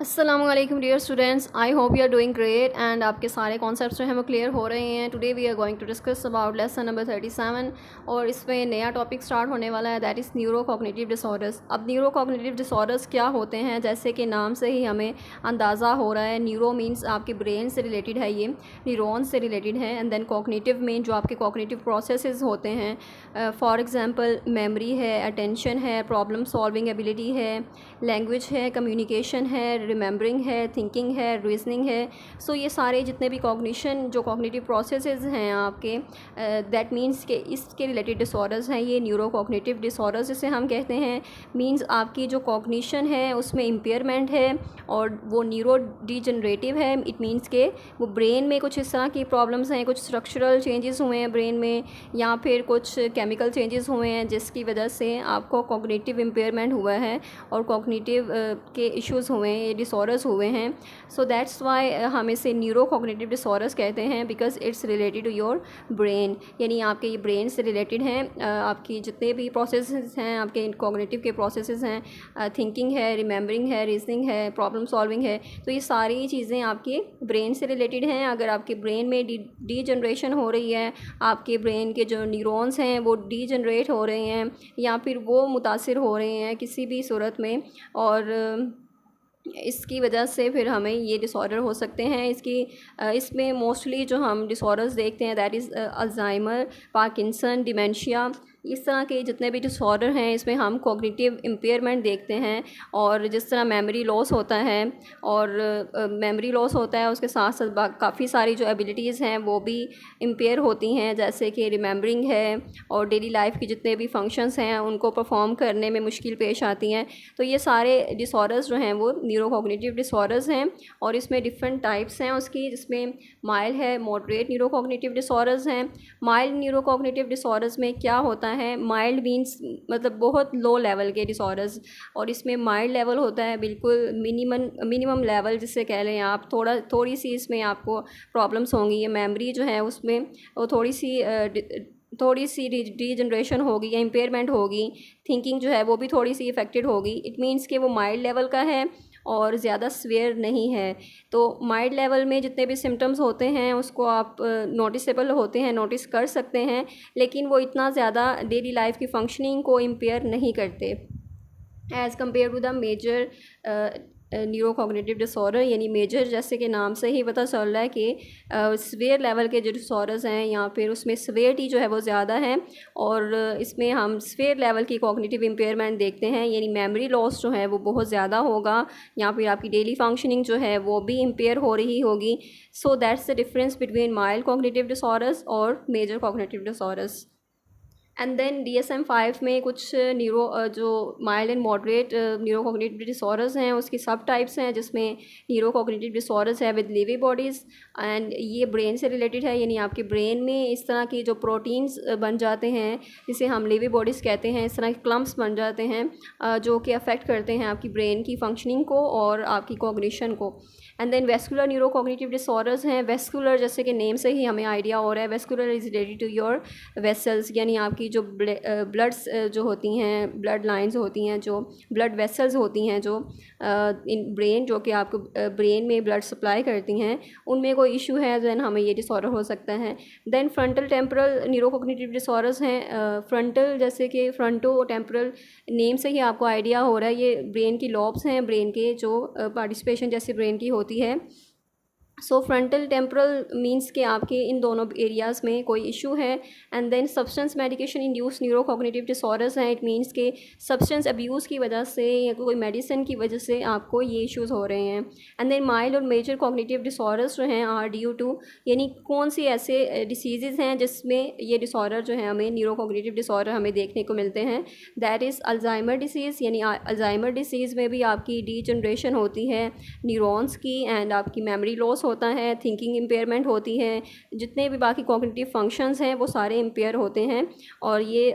अस्सलामुअलैकुम dear students, I hope you are doing great and आपके सारे कॉन्सेप्ट्स जो हैं वो क्लियर हो रहे हैं। Today we are going to discuss about lesson number 37 और इसमें नया टॉपिक स्टार्ट होने वाला है, that is neuro cognitive disorders. अब न्यूरो कॉग्निटिव डिसऑर्डर्स क्या होते हैं, जैसे कि नाम से ही हमें अंदाज़ा हो रहा है, न्यूरो मीन्स आपके ब्रेन से रिलेटेड है, ये न्यूरॉन से रिलेटेड है। एंड देन कॉग्निटिव में जो आपके कॉग्निटिव प्रोसेसेस होते हैं, फॉर एग्जांपल मेमोरी है, अटेंशन है, प्रॉब्लम सॉल्विंग एबिलिटी है, लैंग्वेज है, कम्युनिकेशन है, रिमेंबरिंग है, थिंकिंग है, रीजनिंग है। सो ये सारे जितने भी कॉग्निशन जो कॉग्निटिव प्रोसेसेस हैं आपके, दैट मीन्स के इसके रिलेटेड डिसऑर्डर्स हैं ये न्यूरो कॉग्निटिव डिसऑर्डर्स जिसे हम कहते हैं। मीन्स आपकी जो कॉग्निशन है उसमें इम्पेयरमेंट है और वो न्यूरो डिजनरेटिव है। इट मीन्स के वो ब्रेन में कुछ इस तरह की प्रॉब्लम्स हैं, कुछ स्ट्रक्चरल चेंजेस हुए हैं ब्रेन में, या फिर कुछ केमिकल चेंजेस हुए हैं जिसकी वजह से आपको कॉग्निटिव इम्पेयरमेंट हुआ है और कॉग्निटिव के इश्यूज़ हुए हैं, ये डिसऑर्डर्स हुए हैं। सो दैट्स वाई हम इसे न्यूरो कॉग्निटिव डिसऑर्डर्स कहते हैं, because it's related to your brain. यानी आपके ये ब्रेन से रिलेटेड हैं, आपकी जितने भी प्रोसेसेस हैं आपके कॉग्निटिव के प्रोसेसेस हैं, थिंकिंग है, रिमेंबरिंग है, रीजनिंग है, प्रॉब्लम सॉल्विंग है, तो ये सारी चीज़ें आपके ब्रेन से रिलेटेड हैं। अगर आपके ब्रेन में डी जनरेशन हो रही है, आपके ब्रेन के जो न्यूरॉन्स हैं वो डी जनरेट हो रहे हैं या फिर वो मुतासिर हो रहे हैं किसी भी सूरत में, और इसकी वजह से फिर हमें ये डिसऑर्डर हो सकते हैं। इसमें मोस्टली जो हम डिसऑर्डर्स देखते हैं that is Alzheimer, Parkinson, dementia, इस तरह के जितने भी डिसऑर्डर हैं इसमें हम कॉग्निटिव इम्पेयरमेंट देखते हैं। और जिस तरह मेमोरी लॉस होता है और मेमोरी लॉस होता है उसके साथ साथ काफ़ी सारी जो एबिलिटीज़ हैं वो भी इम्पेयर होती हैं, जैसे कि रिमेंबरिंग है और डेली लाइफ के जितने भी फंक्शंस हैं उनको परफॉर्म करने में मुश्किल पेश आती हैं। तो ये सारे डिसऑर्डर्स जो हैं वो न्यूरो कॉग्निटिव डिसऑर्डर्स हैं और इसमें डिफरेंट टाइप्स हैं उसकी, जिसमें माइल्ड है, मॉडरेट न्यूरो कॉग्निटिव डिसऑर्डर्स हैं। माइल्ड न्यूरो कॉग्निटिव डिसऑर्डर्स में क्या होता है, माइल्ड मीन्स मतलब बहुत लो लेवल के डिसऑर्डर्स, और इसमें माइल्ड लेवल होता है बिल्कुल मिनिमम लेवल जिसे कह लें आप। थोड़ी सी इसमें आपको प्रॉब्लम्स होंगी, ये मेमोरी जो है उसमें वो थोड़ी सी डी जनरेशन होगी या इम्पेयरमेंट होगी, थिंकिंग जो है वो भी थोड़ी सी इफ़ेक्टेड होगी। इट मीन्स कि वो माइल्ड लेवल का है और ज़्यादा स्वेयर नहीं है। तो माइल्ड लेवल में जितने भी सिम्टम्स होते हैं उसको आप नोटिसेबल होते हैं, नोटिस कर सकते हैं, लेकिन वो इतना ज़्यादा डेली लाइफ की फंक्शनिंग को इम्पेयर नहीं करते as compare to the major neuro cognitive disorder. यानी मेजर जैसे कि नाम से ही पता चल रहा है कि सवेयर लेवल के जो डिसऑर्डर्स हैं या फिर उसमें सवेयरिटी जो है वो ज़्यादा है, और इसमें हम सवेयर लेवल की कॉग्निटिव इम्पेयरमेंट देखते हैं। यानी मेमोरी लॉस जो है वो बहुत ज़्यादा होगा या फिर आपकी डेली फंक्शनिंग जो है वो भी इम्पेयर हो रही होगी। So that's the difference between mild cognitive disorders और major cognitive disorders. And then DSM-5 में कुछ जो mild and moderate neuro cognitive disorders हैं उसकी सब टाइप्स हैं, जिसमें न्यूरो कॉग्निटिव डिसऑर्डर्स है विद लेवी बॉडीज़, एंड ये ब्रेन से रिलेटेड है। यानी आपके ब्रेन में इस तरह की जो प्रोटीन्स बन जाते हैं जिसे हम लेवी बॉडीज़ कहते हैं, इस तरह के क्लम्प्स बन जाते हैं जो कि अफेक्ट करते हैं आपकी ब्रेन की फंक्शनिंग को और आपकी कॉग्निशन को। And then vascular neuro cognitive disorders हैं। वेस्कुलर जैसे कि नेम से ही हमें आइडिया हो रहा है, vascular is related to your vessels, यानी आपकी जो ब्लड्स जो होती हैं, ब्लड लाइंस होती हैं, जो ब्लड वेसल्स होती हैं जो इन ब्रेन जो कि आपको ब्रेन में ब्लड सप्लाई करती हैं, उनमें कोई इशू है देन हमें ये डिसऑर्डर हो सकता है। Then frontal temporal neuro cognitive disorders हैं। फ्रंटल जैसे कि फ्रंटो टेम्पोरल नेम से ही आपको आइडिया हो रहा है, ये ब्रेन की लॉब्स हैं, ब्रेन के जो पार्टिसिपेशन जैसे ब्रेन की होती है। सो फ्रंटल टेम्पोरल मीन्स के आपके इन दोनों एरियाज़ में कोई इशू है। And then substance medication induced neuro cognitive disorders हैं। इट मीन्स के सब्सटेंस अब्यूज़ की वजह से या कोई मेडिसिन की वजह से आपको ये इश्यूज़ हो रहे हैं। एंड देन माइल्ड और मेजर कॉग्निटिव डिसऑर्डर्स जो हैं आर ड्यू टू, यानी कौन सी ऐसे डिसीज़ हैं जिसमें ये डिसऑर्डर जो है हमें न्यूरो कॉग्निटिव डिसऑर्डर हमें देखने को मिलते हैं, दैट इज़ अल्जाइमर डिसीज़। यानी अल्जाइमर डिसीज़ में भी आपकी डी जनरेशन होती है न्यूरॉन्स की, एंड आपकी मेमोरी लॉस होता है, थिंकिंग इम्पेयरमेंट होती है, जितने भी बाकी कॉग्निटिव फंक्शंस हैं वो सारे इम्पेयर होते हैं, और ये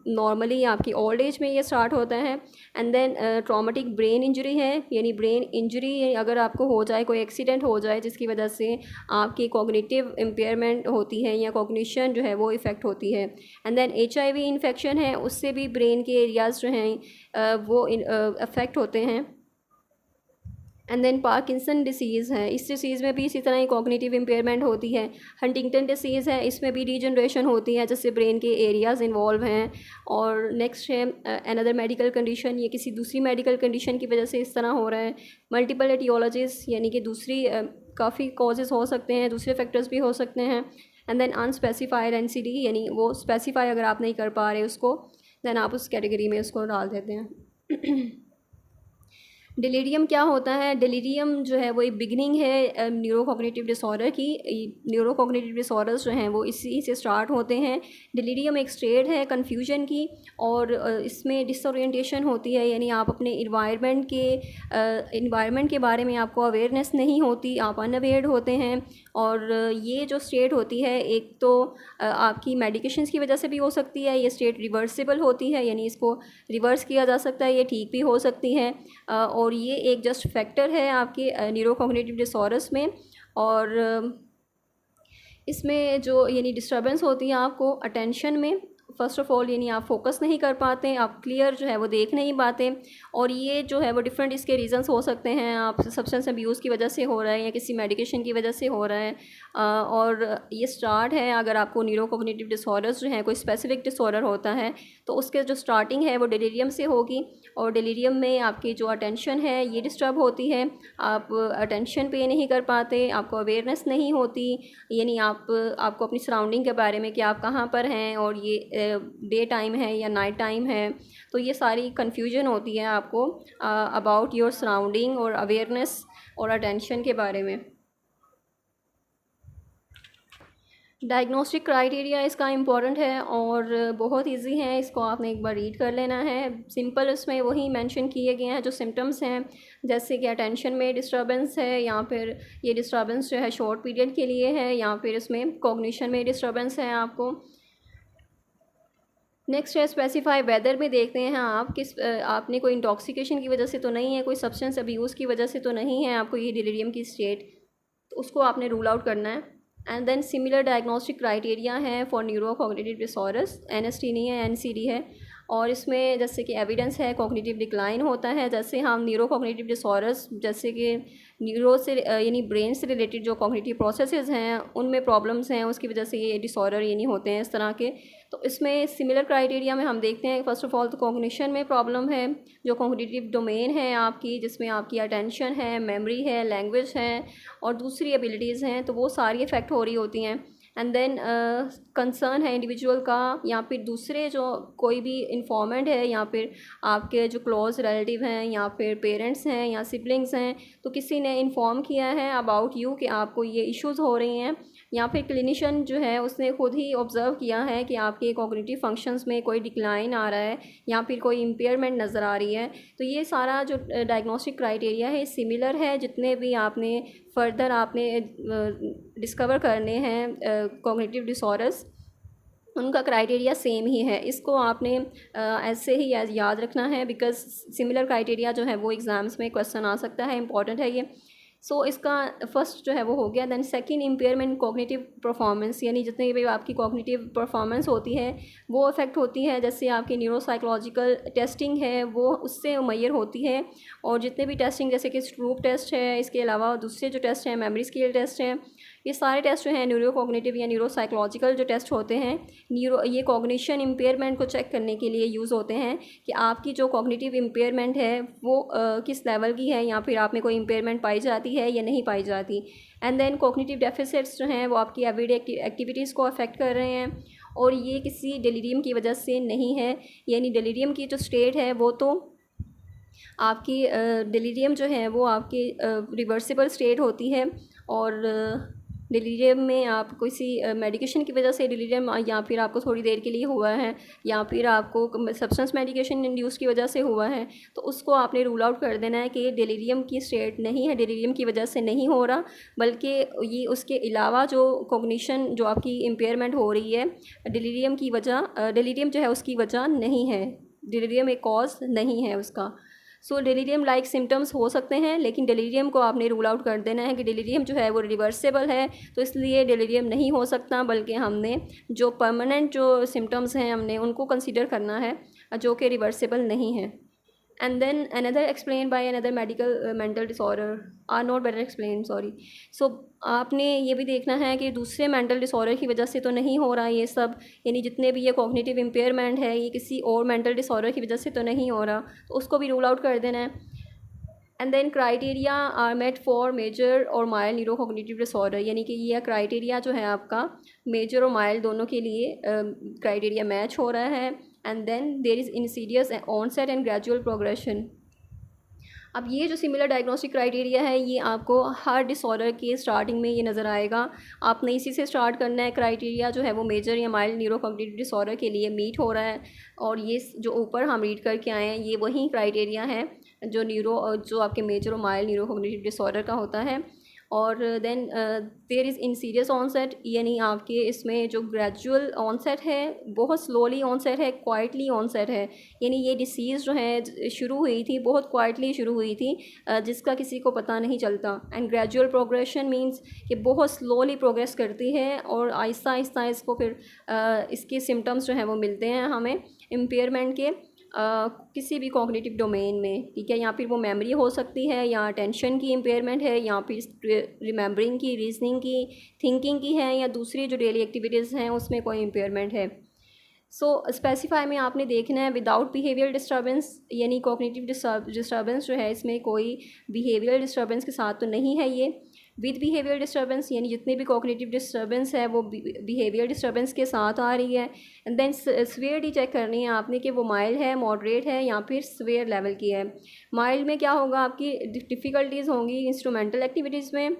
नॉर्मली आपकी ओल्ड एज में ये स्टार्ट होता है। And then traumatic brain injury है, यानी ब्रेन इंजरी अगर आपको हो जाए, कोई एक्सीडेंट हो जाए जिसकी वजह से आपकी कॉग्निटिव इम्पेयरमेंट होती है या कॉग्निशन जो है वो इफ़ेक्ट होती है। एंड देन HIV इन्फेक्शन है, उससे भी ब्रेन के एरियाज़ जो हैं वो अफेक्ट होते हैं। एंड देन पार्किंसन डिसीज़ है, इस डिसीज़ में भी इसी तरह ही कॉग्निटिव इम्पेयरमेंट होती है। हंटिंगटन डिसीज़ है, इसमें भी डीजनरेशन होती है, जैसे ब्रेन के एरियाज़ इन्वॉल्व हैं। और नेक्स्ट है अनदर मेडिकल कंडीशन, ये किसी दूसरी मेडिकल कंडीशन की वजह से इस तरह हो रहा है। मल्टीपल एटियोलॉजीज, यानी कि दूसरी काफ़ी कॉजेज़ हो सकते हैं, दूसरे फैक्टर्स भी हो सकते हैं। एंड देन अनस्पेसिफाइड एनसीडी, यानी वो स्पेसिफाई अगर आप नहीं कर पा रहे उसको, दैन आप उस कैटेगरी में उसको डाल देते हैं। डिलीरियम क्या होता है? डिलीरियम जो है वो एक बिगनिंग है न्यूरोकॉग्निटिव डिसऑर्डर की। न्यूरोकॉग्निटिव डिसऑर्डर्स जो हैं वो इसी से स्टार्ट होते हैं। डिलीरियम एक स्टेट है कन्फ्यूजन की, और इसमें डिसओरिएंटेशन होती है, यानी आप अपने इन्वायरमेंट के बारे में आपको अवेयरनेस नहीं होती, आप अनअवेयर्ड होते हैं। और ये जो स्टेट होती है, एक तो आपकी मेडिकेशंस की वजह से भी हो सकती है, ये स्टेट रिवर्सिबल होती है, यानी इसको रिवर्स किया जा सकता है, ये ठीक भी हो सकती है। और ये एक जस्ट फैक्टर है आपके न्यूरोकॉग्निटिव डिसऑर्डर्स में। और इसमें जो यानी डिस्टर्बेंस होती है आपको अटेंशन में, फ़र्स्ट ऑफ़ ऑल, यानी आप फोकस नहीं कर पाते, आप क्लियर जो है वो देख नहीं पाते। और ये जो है वो डिफरेंट इसके रीज़न्स हो सकते हैं, आप सब्सटेंस अब्यूज़ की वजह से हो रहा है या किसी मेडिकेशन की वजह से हो रहा है। और ये स्टार्ट है, अगर आपको न्यूरोकॉग्निटिव डिसऑर्डर्स जो हैं, कोई स्पेसिफिक डिसऑर्डर होता है तो उसके जो स्टार्टिंग है वो डिलीरियम से होगी। और डिलीरियम में आपकी जो अटेंशन है ये डिस्टर्ब होती है, आप अटेंशन पे नहीं कर पाते, आपको अवेयरनेस नहीं होती, यानी आपको अपनी सराउंडिंग के बारे में कि आप कहाँ पर हैं और ये डे टाइम है या नाइट टाइम है, तो ये सारी कन्फ्यूजन होती है आपको अबाउट योर सराउंडिंग और अवेयरनेस और अटेंशन के बारे में। डायग्नोस्टिक क्राइटेरिया इसका इम्पॉर्टेंट है और बहुत इजी है, इसको आपने एक बार रीड कर लेना है। सिंपल इसमें वही मेंशन किए गए हैं जो सिम्टम्स हैं, जैसे कि अटेंशन में डिस्टर्बेंस है, या फिर ये डिस्टर्बेंस जो है शॉर्ट पीरियड के लिए है, या फिर इसमें कॉग्निशन में डिस्टर्बेंस है आपको। नेक्स्ट है स्पेसिफाई वेदर में देखते हैं आप आपने कोई इंटॉक्सिकेशन की वजह से तो नहीं है, कोई सब्सटेंस अब्यूज़ की वजह से तो नहीं है आपको ये डिलीरियम की स्टेट, तो उसको आपने रूल आउट करना है। And then similar diagnostic criteria है फॉर न्यूरोकॉग्निटिव डिसऑर्डर्स, एनएसटी नहीं है, एनसीडी है। और इसमें जैसे कि एविडेंस है कॉग्निटिव डिक्लाइन होता है, जैसे हम न्यूरोकॉग्निटिव डिसऑर्डर्स जैसे कि न्यूरो से यानी ब्रेन से रिलेटेड जो कॉग्निटिव प्रोसेसेस हैं उनमें प्रॉब्लम्स हैं, उसकी वजह से ये डिसऑर्डर यानी होते हैं इस तरह के। तो इसमें सिमिलर क्राइटेरिया में हम देखते हैं फर्स्ट ऑफ ऑल तो कॉग्निशन में प्रॉब्लम है, जो कॉग्निटिव डोमेन है आपकी, जिसमें आपकी अटेंशन है, मेमोरी है, लैंग्वेज है और दूसरी एबिलिटीज़ हैं, तो वो सारी इफ़ेक्ट हो रही होती हैं। एंड देन कंसर्न है इंडिविजुअल का, या फिर दूसरे जो कोई भी इन्फॉर्मेंट है, या फिर आपके जो क्लोज रिलेटिव हैं, या फिर पेरेंट्स हैं या सिबलिंग्स हैं, तो किसी ने इन्फॉर्म किया है अबाउट यू कि आपको ये इश्यूज़ हो रही हैं, या फिर क्लिनिशियन जो है उसने खुद ही ऑब्ज़र्व किया है कि आपके कॉग्निटिव फंक्शंस में कोई डिक्लाइन आ रहा है या फिर कोई इम्पेयरमेंट नज़र आ रही है। तो ये सारा जो डायग्नोस्टिक क्राइटेरिया है सिमिलर है, जितने भी आपने फर्दर आपने डिस्कवर करने हैं कॉग्निटिव डिसऑर्डर्स, उनका क्राइटेरिया सेम ही है। इसको आपने ऐसे ही याद रखना है, बिकॉज सिमिलर क्राइटेरिया जो है वो एग्ज़ाम्स में क्वेश्चन आ सकता है, इंपॉर्टेंट है ये। सो इसका फर्स्ट जो है वो हो गया। Then second impairment cognitive performance, यानी जितनी भी आपकी कॉग्निटिव परफॉर्मेंस होती है वो अफेक्ट होती है, जैसे आपकी न्यूरोसाइकोलॉजिकल टेस्टिंग है वो उससे मुमय्यर होती है। और जितने भी टेस्टिंग जैसे कि स्ट्रूप टेस्ट है, इसके अलावा दूसरे जो टेस्ट हैं मेमोरी स्केल टेस्ट हैं, ये सारे टेस्ट जो हैं न्यूरो कॉग्निटिव या न्यूरोसाइकोलॉजिकल जो टेस्ट होते हैं, ये कॉग्निशन इम्पेयरमेंट को चेक करने के लिए यूज़ होते हैं कि आपकी जो कॉग्निटिव इम्पेयरमेंट है वो किस लेवल की है, या फिर आप में कोई इम्पेयरमेंट पाई जाती है या नहीं पाई जाती। एंड देन कॉग्निटिव डेफिसिट्स जो हैं वो आपकी एवरीडे एक्टिविटीज़ को अफेक्ट कर रहे हैं, और ये किसी डिलीरियम की वजह से नहीं है, यानी डिलीरियम की जो स्टेट है वो तो आपकी डिलीरियम जो है वो आपकी रिवर्सिबल स्टेट होती है। और डिलीरियम में आप किसी मेडिकेशन की वजह से डिलीरियम, या फिर आपको थोड़ी देर के लिए हुआ है, या फिर आपको सब्सटेंस मेडिकेशन इंड्यूस की वजह से हुआ है, तो उसको आपने रूल आउट कर देना है कि ये डिलीरियम की स्टेट नहीं है, डिलीरियम की वजह से नहीं हो रहा, बल्कि ये उसके अलावा जो कॉग्निशन जो आपकी इम्पेयरमेंट हो रही है डिलीरियम की वजह, डिलीरियम जो है उसकी वजह नहीं है, डिलीरियम एक कॉज नहीं है उसका। सो डिलीरियम लाइक सिम्टम्स हो सकते हैं, लेकिन डिलीरियम को आपने रूल आउट कर देना है कि डिलीरियम जो है वो रिवर्सेबल है, तो इसलिए डिलीरियम नहीं हो सकता, बल्कि हमने जो परमानेंट जो सिम्टम्स हैं हमने उनको कंसीडर करना है जो कि रिवर्सेबल नहीं है। and then another explained by another medical mental disorder are not better explained, sorry. So आपने ये भी देखना है कि दूसरे मेंटल डिसऑर्डर की वजह से तो नहीं हो रहा ये सब, यानी जितने भी ये कॉग्निटिव इम्पेयरमेंट है ये किसी और मेंटल डिसऑर्डर की वजह से तो नहीं हो रहा, तो उसको भी रूल आउट कर देना है. And then criteria are met for major और माइल्ड न्यूरोकॉग्निटिव डिसऑर्डर, यानी कि ये क्राइटेरिया जो है आपका मेजर और माइल्ड दोनों के लिए क्राइटेरिया मैच हो रहा है. And then there is insidious onset and gradual progression. अब ये जो सिमिलर डायग्नोस्टिक क्राइटेरिया है ये आपको हर डिसऑर्डर के स्टार्टिंग में ये नज़र आएगा. आपने इसी से स्टार्ट करना है. क्राइटेरिया जो है वो मेजर या माइल्ड न्यूरोकॉग्निटिव डिसऑर्डर के लिए मीट हो रहा है, और ये जो ऊपर हम रीड करके आए हैं ये वही क्राइटेरिया है जो आपके मेजर और माइल्ड न्यूरोकॉग्निटिव डिसऑर्डर का होता है. और देन देयर इज़ इंसीरियस ऑनसेट, यानी आपके इसमें जो ग्रेजुअल ऑनसेट है, बहुत स्लोली ऑनसेट है, क्वाइटली ऑनसेट है, यानी ये डिसीज़ जो है शुरू हुई थी बहुत क्वाइटली शुरू हुई थी, जिसका किसी को पता नहीं चलता. एंड ग्रेजुअल प्रोग्रेशन मींस कि बहुत स्लोली प्रोग्रेस करती है और आहिस्ता आहिस्ता इसको फिर इसके सिम्टम्स जो हैं वो मिलते हैं हमें इम्पेयरमेंट के किसी भी कॉग्निटिव डोमेन में, ठीक है. या फिर वो मेमोरी हो सकती है, या अटेंशन की इम्पेयरमेंट है, या फिर रिमेंबरिंग की, रीजनिंग की, थिंकिंग की है, या दूसरी जो डेली एक्टिविटीज़ हैं उसमें कोई इम्पेयरमेंट है. सो स्पेसिफाई में आपने देखना है विदाउट बिहेवियर डिस्टर्बेंस, यानी कॉग्निटिव डिस्टर्बेंस जो है इसमें कोई बिहेवियर डिस्टर्बेंस के साथ तो नहीं है ये. विद बिहेवियर डिस्टर्बेंस यानी जितने भी कॉग्निटिव डिस्टर्बेंस है वो बिहेवियर डिस्टर्बेंस के साथ आ रही है. एंड देन स्वेयरटी चेक करनी है आपने कि वो माइल्ड है, मॉडरेट है, या फिर स्वेयर लेवल की है. माइल्ड में क्या होगा, आपकी डिफ़िकल्टीज़ होंगी इंस्ट्रूमेंटल एक्टिविटीज़ में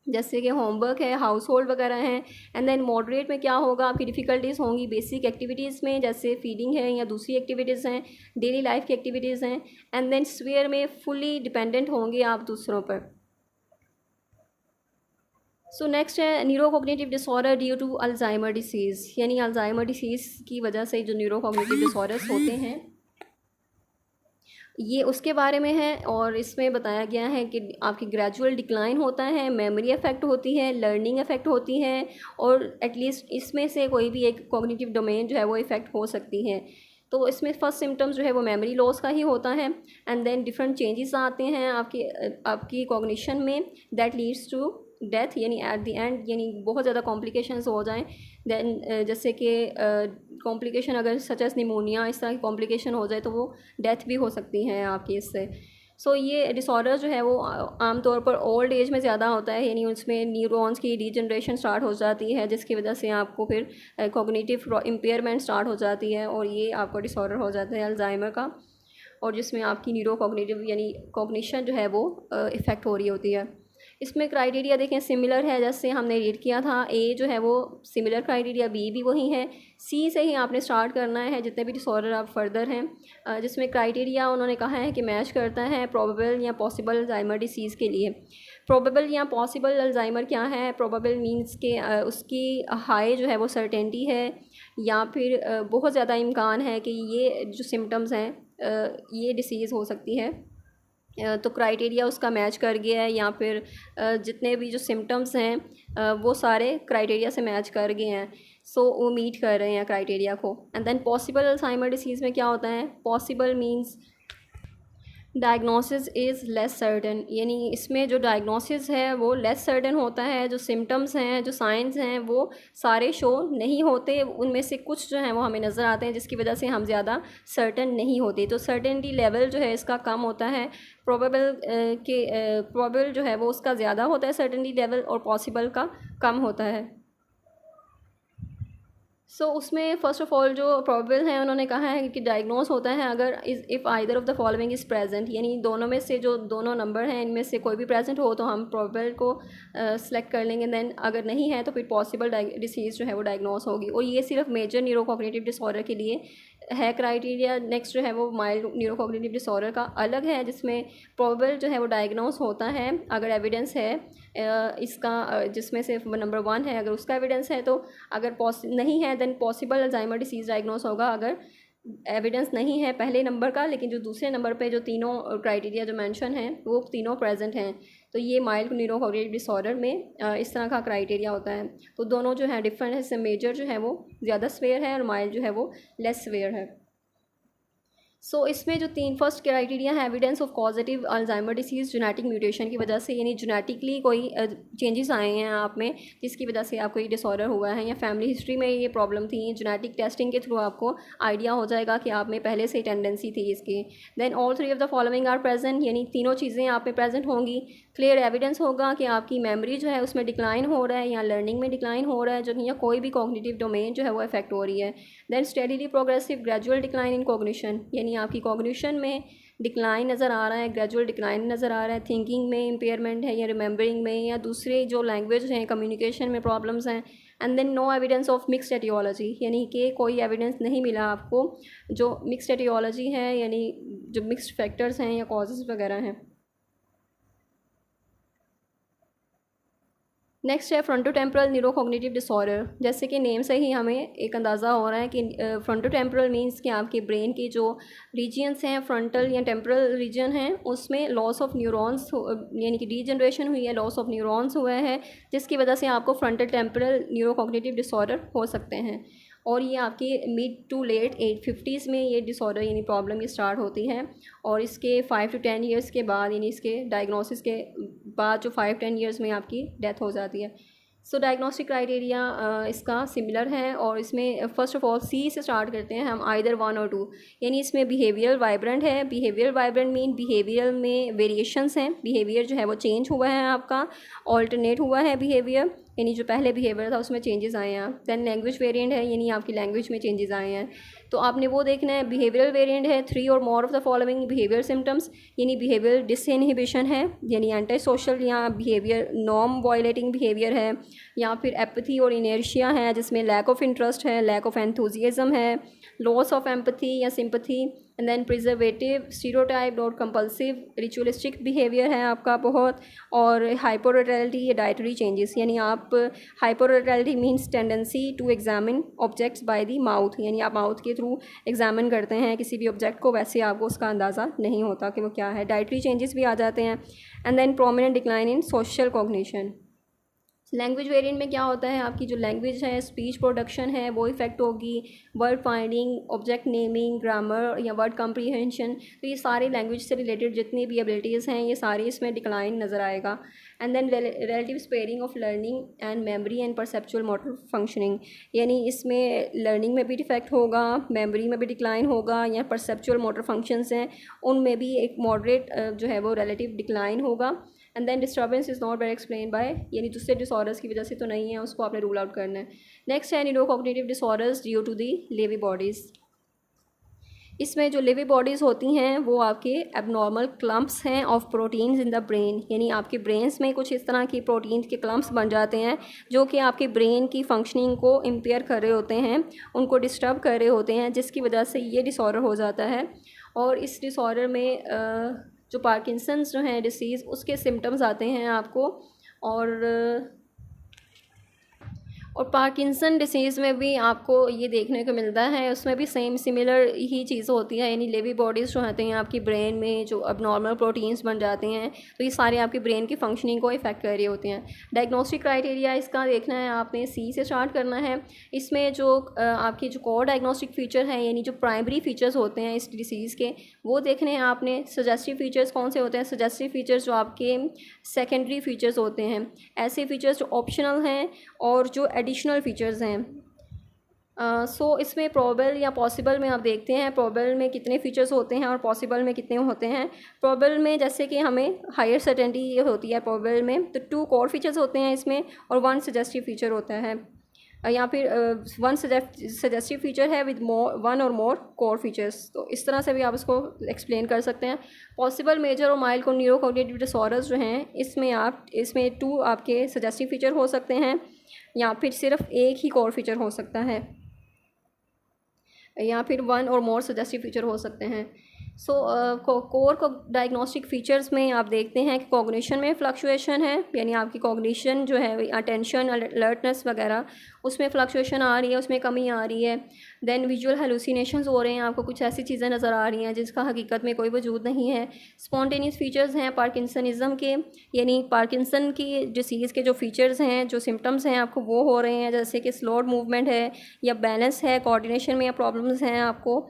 जैसे कि होमवर्क है, हाउस होल्ड वगैरह हैं. एंड देन मॉडरेट में क्या होगा, आपकी डिफ़िकल्टीज़ होंगी बेसिक एक्टिविटीज़ में जैसे फीडिंग है या दूसरी एक्टिविटीज़ हैं, डेली लाइफ की एक्टिविटीज़ हैं. एंड देन स्वेयर में फुली डिपेंडेंट होंगे आप दूसरों पर. सो नेक्स्ट है neurocognitive disorder due to Alzheimer disease, यानी अल्जाइमर डिसीज़ की वजह से जो न्यूरोकॉग्निटिव डिसऑर्डर्स होते हैं ये उसके बारे में है. और इसमें बताया गया है कि आपकी ग्रेजुअल डिक्लाइन होता है, मेमोरी अफेक्ट होती है, लर्निंग अफेक्ट होती है, और एटलीस्ट इसमें से कोई भी एक कॉग्निटिव डोमेन जो है वो इफ़ेक्ट हो सकती है. तो इसमें फर्स्ट सिम्टम्स जो है वो मेमोरी लॉस का ही होता है. एंड देन डिफरेंट चेंजेस आते हैं आपकी कॉग्निशन में दैट लीड्स टू डेथ, यानी एट द एंड यानी बहुत ज़्यादा कॉम्प्लिकेशंस हो जाएं. देन जैसे कि कॉम्प्लिकेशन अगर सच एस निमोनिया इस तरह की कॉम्प्लिकेशन हो जाए तो वो डेथ भी हो सकती है आपकी इससे. सो ये डिसऑर्डर जो है वो आमतौर पर ओल्ड एज में ज़्यादा होता है, यानी उसमें न्यूरॉन्स की डीजनरेशन स्टार्ट हो जाती है जिसकी वजह से आपको फिर कॉग्निटिव इम्पेयरमेंट स्टार्ट हो जाती है, और ये आपको डिसऑर्डर हो जाता है अल्जाइमर का, और जिसमें आपकी न्यूरोकॉग्निटिव यानी कॉग्निशन जो है वो इफ़ेक्ट हो रही होती है. इसमें क्राइटेरिया देखें सिमिलर है जैसे हमने रीड किया था. ए जो है वो सिमिलर क्राइटेरिया, बी भी वही है, सी से ही आपने स्टार्ट करना है जितने भी डिसऑर्डर आप फर्दर हैं. जिसमें क्राइटेरिया उन्होंने कहा है कि मैच करता है प्रोबेबल या पॉसिबल अल्जाइमर डिसीज़ के लिए. प्रोबेबल या पॉसिबल अल्जाइमर क्या है, प्रोबेबल मींस के उसकी हाई जो है वो सर्टेनिटी है, या फिर बहुत ज़्यादा इम्कान है कि ये जो सिम्टम्स हैं ये डिसीज़ हो सकती है. तो क्राइटेरिया उसका मैच कर गया है, या फिर जितने भी जो सिम्टम्स हैं वो सारे क्राइटेरिया से मैच कर गए हैं. सो वो मीट कर रहे हैं क्राइटेरिया को. And then possible Alzheimer disease में क्या होता है, possible means diagnosis is less certain, यानी इसमें जो डायग्नोसिस है वो लेस सर्टन होता है. जो सिम्टम्स हैं, जो साइंस हैं वो सारे शो नहीं होते, उनमें से कुछ जो हैं वो हमें नज़र आते हैं जिसकी वजह से हम ज़्यादा सर्टन नहीं होते. तो सर्टेनिटी लेवल जो है इसका कम होता है. प्रोबेबल जो है वो उसका ज़्यादा होता है सर्टेनिटी लेवल, और पॉसिबल का कम होता है. सो उसमें फ़र्स्ट ऑफ़ ऑल जो प्रोबेबल हैं उन्होंने कहा है कि डायग्नोस होता है अगर if either of the following is present, यानी दोनों में से जो दोनों नंबर हैं इनमें से कोई भी प्रेजेंट हो तो हम प्रोबेबल को सेलेक्ट कर लेंगे. देन अगर नहीं है तो फिर पॉसिबल डिसीज़ जो है वो डायग्नोस होगी. और ये सिर्फ मेजर न्यूरोकॉग्निटिव डिसऑर्डर के लिए है क्राइटेरिया. नेक्स्ट जो है वो माइल्ड न्यूरोकॉग्निटिव डिसऑर्डर का अलग है जिसमें प्रोबेबल जो है वो डायग्नोस होता है अगर एविडेंस है इसका, जिसमें से नंबर 1 है अगर उसका एविडेंस है. तो अगर नहीं है then possible Alzheimer disease diagnose होगा अगर एविडेंस नहीं है पहले नंबर का, लेकिन जो दूसरे नंबर पे जो तीनों क्राइटेरिया जो मेंशन हैं वो तीनों प्रेजेंट हैं. तो ये माइल्ड न्यूरोकॉग्निटिव डिसऑर्डर में इस तरह का क्राइटेरिया होता है. तो दोनों जो है डिफरेंट है, मेजर जो है वो ज़्यादा स्वेयर है और माइल्ड जो है वो लेस स्वेयर है. सो इसमें जो तीन फर्स्ट क्राइटेरिया है, evidence of positive Alzheimer disease genetic mutation की वजह से, यानी जेनेटिकली कोई चेंजेस आए हैं आप में जिसकी वजह से आपको ये डिसऑर्डर हुआ है, या फैमिली हिस्ट्री में ये प्रॉब्लम थी। जेनेटिक टेस्टिंग के थ्रू आपको आइडिया हो जाएगा कि आप में पहले से टेंडेंसी थी इसकी। Then all three of the following are present, यानी तीनों चीज़ें आप में प्रेजेंट होंगी। क्लियर एविडेंस होगा कि आपकी मेमोरी जो है उसमें डिक्लाइन हो रहा है, या लर्निंग में डिक्लाइन हो रहा है, जो या कोई भी कॉग्निटिव डोमेन जो है वो इफेक्ट हो रही है। Then steadily progressive gradual decline in cognition, यानी आपकी कॉग्निशन में डिक्लाइन नज़र आ रहा है, ग्रेजुअल डिक्लाइन नज़र आ रहा है। थिंकिंग में इम्पेयरमेंट है, या रिमेंबरिंग में, या दूसरे जो लैंग्वेज हैं कम्युनिकेशन में प्रॉब्लम्स हैं। And then no evidence of mixed etiology, यानी कि कोई एविडेंस नहीं मिला आपको जो मिक्स्ड एटियोलॉजी है, यानी जो मिक्स्ड फैक्टर्स हैं या कॉजेज़ वगैरह हैं। नेक्स्ट है फ्रंटोटेम्पोरल न्यूरोकॉग्निटिव डिसऑर्डर। जैसे कि नेम से ही हमें एक अंदाज़ा हो रहा है कि फ्रंटोटेम्पोरल मींस कि आपके ब्रेन के जो रीजन्स हैं, फ्रंटल या टेम्पोरल रीजन हैं, उसमें लॉस ऑफ न्यूरॉन्स यानी कि डीजनरेशन हुई है, लॉस ऑफ न्यूरॉन्स हुआ है, जिसकी वजह से आपको फ्रंटल टेम्पोरल न्यूरोकॉग्निटिव डिसऑर्डर हो सकते हैं। और ये आपकी मिड टू लेट 50s में ये डिसऑर्डर यानी प्रॉब्लम ये स्टार्ट होती है, और इसके 5 to 10 ईयर्स के बाद, यानी इसके डायग्नोसिस के बाद जो 5-10 ईयर्स में आपकी डेथ हो जाती है। सो डायग्नोस्टिक क्राइटेरिया इसका सिमिलर है, और इसमें फ़र्स्ट ऑफ ऑल सी से स्टार्ट करते हैं हम, आइदर 1 और 2। यानी इसमें बिहेवियरल वाइब्रेंट है। बिहेवियरल वाइब्रेंट मीन बिहेवियर में वेरिएशंस हैं, बिहेवियर जो है वो चेंज हुआ है आपका, ऑल्टरनेट हुआ है बिहेवियर, यानी जो पहले बिहेवियर था उसमें चेंजेस आए हैं। दैन लैंग्वेज वेरिएंट है, यानी आपकी लैंग्वेज में चेंजेस आए हैं। तो आपने वो देखना है। बिहेवियरल वेरिएंट है 3 और more of the following behavior symptoms, यानी बिहेवियर डिसइनहिबिशन है, यानी एंटी सोशल या बिहेवियर नॉर्म वायलेटिंग बिहेवियर है, या फिर एपैथी और इनर्शिया है जिसमें लैक ऑफ इंटरेस्ट है, लैक ऑफ एंथुजियाज्म है, लॉस ऑफ एम्पैथी या sympathy, and then preservative stereotyped और कंपल्सिव रिचुअलिस्टिक बिहेवियर है आपका बहुत, और हाइपोरेटैलिटी या डाइटरी चेंजेस, यानी आप hyperorality means tendency to examine objects by the mouth, यानी आप माउथ के थ्रू एग्जामिन करते हैं किसी भी ऑब्जेक्ट को, वैसे आपको उसका अंदाज़ा नहीं होता कि वो क्या है। डाइटरी चेंजेस भी आ जाते हैं। And then prominent decline in social cognition. Language variant में क्या होता है, आपकी जो लैंग्वेज है, स्पीच प्रोडक्शन है, वो इफेक्ट होगी, word finding, object naming, grammar या वर्ड कम्प्रीहेंशन, तो ये सारे लैंग्वेज से रिलेटेड जितनी भी एबिलिटीज़ हैं ये सारी इसमें डिक्लाइन नज़र आएगा। And then relative sparing of learning and memory and perceptual motor functioning, यानी इसमें लर्निंग में भी डिफेक्ट होगा, मेमोरी में भी डिक्लाइन होगा, या परसेप्चुअल मोटर फंक्शंस हैं उनमें भी एक मॉडरेट जो है वो रिलेटिव डिक्लाइन होगा। And then disturbance is not very explain by, यानी दूसरे डिसऑर्डर्स की वजह से तो नहीं है, उसको आपने रूल आउट करना है। नेक्स्ट है neurocognitive disorders due to the Lewy bodies. इसमें जो लेवी बॉडीज़ होती हैं वो आपके एबनॉर्मल क्लम्प्स हैं of proteins in the brain, यानी आपके ब्रेन्स में कुछ इस तरह की प्रोटीन्स के क्लम्प्स बन जाते हैं जो कि आपके ब्रेन की फंक्शनिंग को इम्पेयर कर रहे होते हैं, उनको डिस्टर्ब कर रहे होते हैं, जिसकी वजह से ये डिसऑर्डर हो जाता है। और इस डिसऑर्डर में जो पार्किंसंस जो हैं डिसीज़, उसके सिम्टम्स आते हैं आपको। और पार्किंसन डिसीज़ में भी आपको ये देखने को मिलता है, उसमें भी सेम सिमिलर ही चीज़ होती है, यानी लेवी बॉडीज़ जो होते हैं आपकी ब्रेन में, जो अबनॉर्मल प्रोटीन्स बन जाते हैं, तो ये सारे आपकी ब्रेन की फंक्शनिंग को इफेक्ट कर रहे होते हैं। डायग्नोस्टिक क्राइटेरिया इसका देखना है आपने, सी से स्टार्ट करना है। इसमें जो आपकी जो कोर डायग्नोस्टिक फ़ीचर हैं, यानी जो प्राइमरी फ़ीचर्स होते हैं इस डिसीज़ के, वो देखने हैं आपने। सजेस्टिव फ़ीचर्स कौन से होते हैं, सजेस्टिव फ़ीचर्स जो आपके सेकेंडरी फ़ीचर्स होते हैं, ऐसे फ़ीचर्स जो ऑप्शनल हैं और जो एडिशनल फ़ीचर्स हैं। सो इसमें प्रोबेबल या पॉसिबल में आप देखते हैं प्रोबेबल में कितने फ़ीचर्स होते हैं और पॉसिबल में कितने होते हैं। प्रोबेबल में जैसे कि हमें हायर सर्टेनिटी ये होती है प्रोबेबल में, तो 2 कोर फीचर्स होते हैं इसमें और 1 सजेस्टिव फ़ीचर होता है, या फिर 1 सजेस्टिव फ़ीचर है विद 1 और मोर कोर फीचर्स। तो इस तरह से भी आप इसको एक्सप्लेन कर सकते हैं। पॉसिबल मेजर और माइल्ड को न्यूरोकॉग्निटिव डिसऑर्डर्स जो हैं इसमें 2 आपके सजेस्टिव फ़ीचर हो सकते हैं, या फिर सिर्फ एक ही कोर फीचर हो सकता है, या फिर 1 और मोर सजेस्टिव फीचर हो सकते हैं। सो कोर को डायग्नोस्टिक फ़ीचर्स में आप देखते हैं कि कॉग्निशन में फ्लक्चुएशन है, यानी आपकी कॉग्निशन जो है अटेंशन, अलर्टनेस वगैरह, उसमें फ्लक्चुएशन आ रही है, उसमें कमी आ रही है। देन विजुअल हेलुसिनेशंस हो रहे हैं, आपको कुछ ऐसी चीज़ें नज़र आ रही हैं जिसका हकीकत में कोई वजूद नहीं है। स्पॉन्टेनियस फ़ीचर्स हैं पार्किंसनिज़म के, यानी पार्किंसन की डिसीज़ के जो फ़ीचर्स हैं, जो सिम्टम्स हैं आपको वो हो रहे हैं, जैसे कि स्लोड मूवमेंट है, या बैलेंस है, कोऑर्डिनेशन में या प्रॉब्लम्स हैं आपको।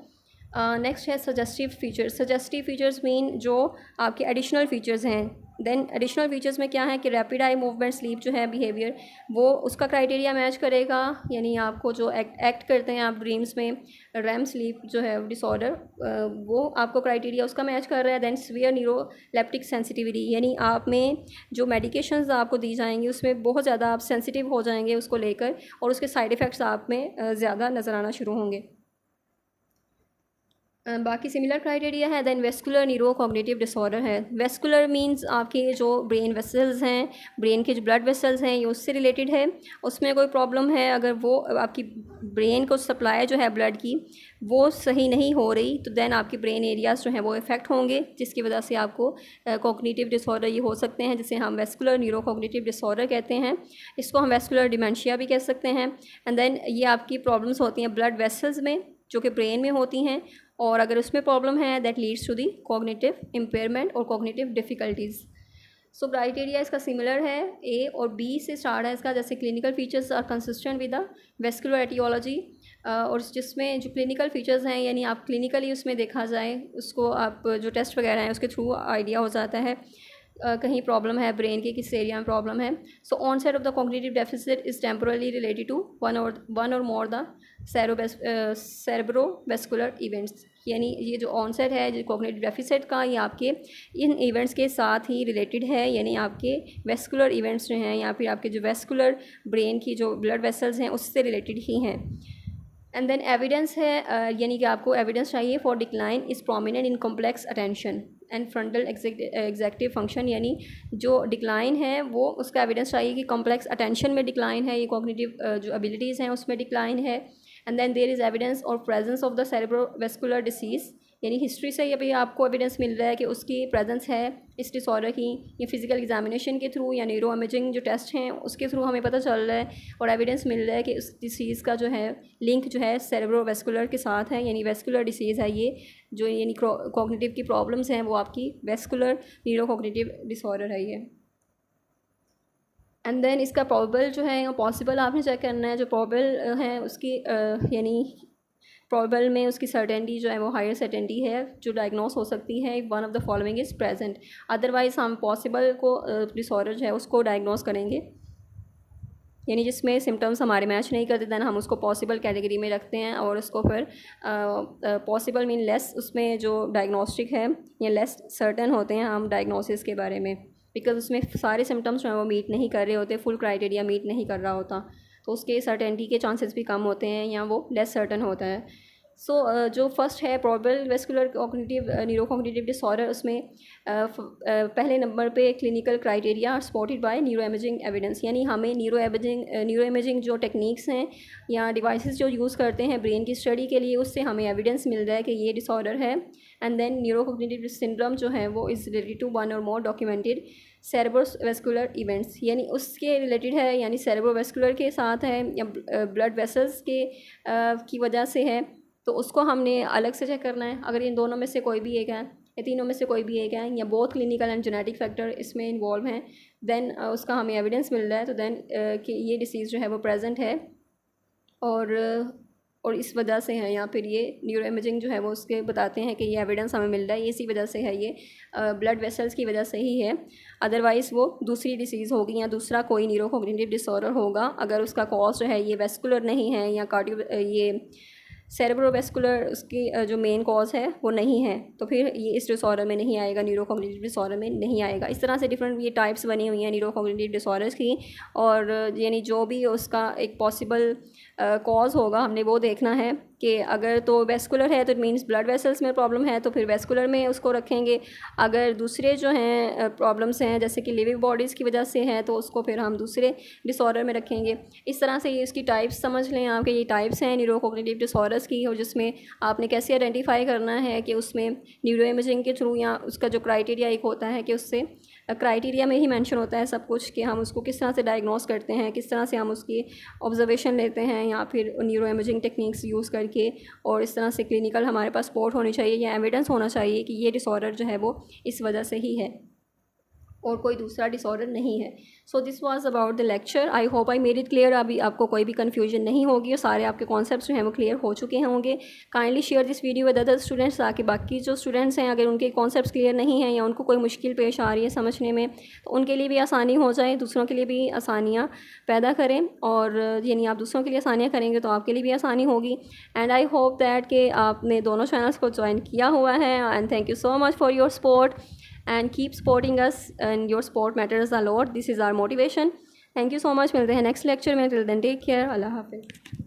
नेक्स्ट है suggestive features. Suggestive features mean जो आपके एडिशनल फीचर्स हैं। देन एडिशनल फीचर्स में क्या है कि रैपिड आई मूवमेंट स्लीप जो है बिहेवियर, वो उसका क्राइटेरिया मैच करेगा, यानी आपको जो एक्ट करते हैं आप ड्रीम्स में, रैम स्लीप जो है डिसऑर्डर, वो आपको क्राइटेरिया उसका मैच कर रहा है। देन सीवियर न्यूरोलेप्टिक सेंसिटिविटी, यानी आप में जो मेडिकेशंस आपको दी जाएंगी उसमें बहुत ज़्यादा आप सेंसिटिव हो जाएंगे उसको लेकर, और उसके साइड इफ़ेक्ट्स आप में ज़्यादा नज़र आना शुरू होंगे। बाकी सिमिलर क्राइटेरिया है। Then vascular neuro cognitive disorder है। वेस्कुलर मींस आपके जो ब्रेन वेसल्स हैं, ब्रेन के जो ब्लड वेसल्स हैं, ये उससे रिलेटेड है। उसमें कोई प्रॉब्लम है, अगर वो आपकी ब्रेन को सप्लाई जो है ब्लड की वो सही नहीं हो रही, तो देन आपके ब्रेन एरियाज़ जो हैं वो इफ़ेक्ट होंगे, जिसकी वजह से आपको कॉग्निटिव डिसऑर्डर ये हो सकते हैं, जिसे हम वेस्कुलर न्यूरो कॉग्निटिव डिसऑर्डर कहते हैं। इसको हम वेस्कुलर डिमेंशिया भी कह सकते हैं। एंड देन ये आपकी प्रॉब्लम्स होती हैं ब्लड वेसल्स में जो कि ब्रेन में होती हैं, और अगर उसमें प्रॉब्लम है that leads to the cognitive impairment और कॉग्निटिव डिफ़िकल्टीज़। सो क्राइटेरिया इसका सिमिलर है, ए और बी से स्टार्ट है इसका। जैसे clinical features are consistent with the vascular etiology, और जिसमें जो क्लिनिकल फीचर्स हैं, यानी आप क्लिनिकली उसमें देखा जाए, उसको आप जो टेस्ट वगैरह हैं उसके थ्रू आइडिया हो जाता है कहीं प्रॉब्लम है ब्रेन के किस एरिया में प्रॉब्लम है। So onset of the cognitive deficit is temporally related to one or more the सेरेब्रोवेस्कुलर events, यानी ये जो ऑनसेट है जो कॉग्निटिव डेफिसिट का, ये आपके इन इवेंट्स के साथ ही रिलेटेड है, यानी आपके वेस्कुलर इवेंट्स जो हैं या फिर आपके जो वेस्कुलर ब्रेन की जो ब्लड वेसल्स हैं उससे रिलेटेड ही हैं। एंड देन एविडेंस है, यानी कि आपको एविडेंस चाहिए for decline is prominent in complex attention and frontal executive function, यानी जो डिक्लाइन है वो उसका एविडेंस चाहिए कि कॉम्प्लेक्स अटेंशन में डिक्लाइन है, ये कॉग्निटिव जो एबिलिटीज़ हैं उसमें डिक्लाइन है। And then there is evidence और presence of the cerebrovascular disease, यानी हिस्ट्री से अभी आपको एविडेंस मिल रहा है कि उसकी प्रेजेंस है इस डिसऑर्डर की, या फिजिकल एग्जामिनेशन के थ्रू या न्यूरो इमेजिंग जो टेस्ट हैं उसके थ्रू हमें पता चल रहा है और एविडेंस मिल रहा है कि उस डिसीज़ का जो है लिंक जो है सेरेब्रोवेस्कुलर के साथ है, यानी वेस्कुलर डिसीज़ है ये, जो यानी कॉग्निटिव की प्रॉब्लम्स हैं वो आपकी वेस्कुलर न्यूरो कॉग्निटिव डिसऑर्डर है ये। एंड देन इसका प्रॉबल जो है या पॉसिबल आपने चेक करना है, जो प्रॉबल है उसकी यानी प्रॉबल में उसकी सर्टेनिटी जो है वो हायर सर्टेनिटी है जो डायग्नोस हो सकती है if one of the following is present. Otherwise हम पॉसिबल को डिसऑर्डर जो है उसको डायग्नोस करेंगे, यानी जिसमें सिम्टम्स हमारे मैच नहीं करते दैन हम उसको पॉसिबल कैटेगरी में रखते हैं, और उसको फिर पॉसिबल मीन लेस उसमें जो डायग्नोस्टिक है या लेस सर्टन होते हैं हम डायग्नोसिस के बारे में, बिकॉज उसमें सारे सिम्टम्स जो हैं वो मीट नहीं कर रहे होते, फुल क्राइटेरिया मीट नहीं कर रहा होता, तो उसके सर्टेनिटी के चांसेस भी कम होते हैं या वो लेस सर्टन होता है। सो जो फर्स्ट है probable vascular cognitive neuro cognitive disorder, उसमें पहले नंबर पे clinical criteria are supported by neuro imaging evidence, यानी हमें न्यूरो इमेजिंग जो टेक्निक्स हैं या डिवाइसेस जो यूज़ करते हैं ब्रेन की स्टडी के लिए, उससे हमें एविडेंस मिल रहा है कि ये डिसऑर्डर है। And then neuro cognitive syndrome जो है वो is related to one or more documented सेरेब्रोवेस्कुलर events, यानी उसके रिलेटेड है, यानी सेरेब्रोवेस्कुलर के साथ है या ब्लड वेसल्स के की वजह से है, तो उसको हमने अलग से चेक करना है। अगर इन दोनों में से कोई भी एक है या तीनों में से कोई भी एक है या बहुत क्लिनिकल एंड जेनेटिक फैक्टर इसमें इन्वॉल्व हैं, देन उसका हमें एविडेंस मिल रहा है, तो देन कि ये डिसीज़ जो है वो प्रेजेंट है और इस वजह से है, या फिर ये न्यूरो इमेजिंग जो है वो उसके बताते हैं कि ये एविडेंस हमें मिल रहा है, ये इसी वजह से है, ये ब्लड वेसल्स की वजह से ही है। अदरवाइज़ वो दूसरी डिसीज़ होगी या दूसरा कोई न्यूरो कॉग्निटिव डिसऑर्डर होगा, अगर उसका कॉज जो है ये वेस्कुलर नहीं है या कार्डियो ये सेरेब्रोवेस्कुलर उसकी जो मेन कॉज है वो नहीं है, तो फिर ये इस डिसऑर्डर में नहीं आएगा, न्यूरो कॉग्निटिव डिसऑर्डर में नहीं आएगा। इस तरह से डिफरेंट ये टाइप्स बनी हुई हैं न्यूरो कॉग्निटिव डिसऑर्डर्स की, और यानी जो भी उसका एक पॉसिबल कॉज होगा हमने वो देखना है कि अगर तो वेस्कुलर है तो इट मीन्स ब्लड वेसल्स में प्रॉब्लम है, तो फिर वेस्कुलर में उसको रखेंगे। अगर दूसरे जो हैं प्रॉब्लम्स हैं जैसे कि लिविंग बॉडीज़ की वजह से हैं, तो उसको फिर हम दूसरे डिसऑर्डर में रखेंगे। इस तरह से ये इसकी टाइप्स समझ लें आप कि ये टाइप्स हैं न्यूरो कॉग्निटिव डिसऑर्डर्स की, और जिसमें आपने कैसे आइडेंटिफाई करना है कि उसमें न्यूरो इमेजिंग के थ्रू या उसका जो क्राइटेरिया एक होता है कि उससे क्राइटेरिया में ही मेंशन होता है सब कुछ कि हम उसको किस तरह से डायग्नोस करते हैं, किस तरह से हम उसकी ऑब्जर्वेशन लेते हैं या फिर न्यूरो इमेजिंग टेक्निक्स यूज़ करके, और इस तरह से क्लिनिकल हमारे पास सपोर्ट होनी चाहिए या एविडेंस होना चाहिए कि ये डिसऑर्डर जो है वो इस वजह से ही है। और कोई दूसरा डिसऑर्डर नहीं है। So this was about the lecture. I hope I made it clear. अभी आपको कोई भी कन्फ्यूजन नहीं होगी और सारे आपके कॉन्सेप्ट्स जो हैं वो क्लियर हो चुके होंगे। Kindly share this video with other students, ताकि बाकी जो स्टूडेंट्स हैं अगर उनके कॉन्सेप्ट्स क्लियर नहीं हैं या उनको कोई मुश्किल पेश आ रही है समझने में, तो उनके लिए भी आसानी हो जाए, दूसरों के लिए भी आसानियाँ पैदा करें। और यानी आप दूसरों के लिए आसानियाँ करेंगे तो आपके लिए भी आसानी होगी। एंड आई होप दैट कि आपने दोनों चैनल्स को ज्वाइन किया हुआ है। And thank you so much for your support and keep supporting us, and your support matters a lot. This is our motivation. Thank you so much. मिलते हैं next lecture में। till then take care. अल्लाह हाफिज़।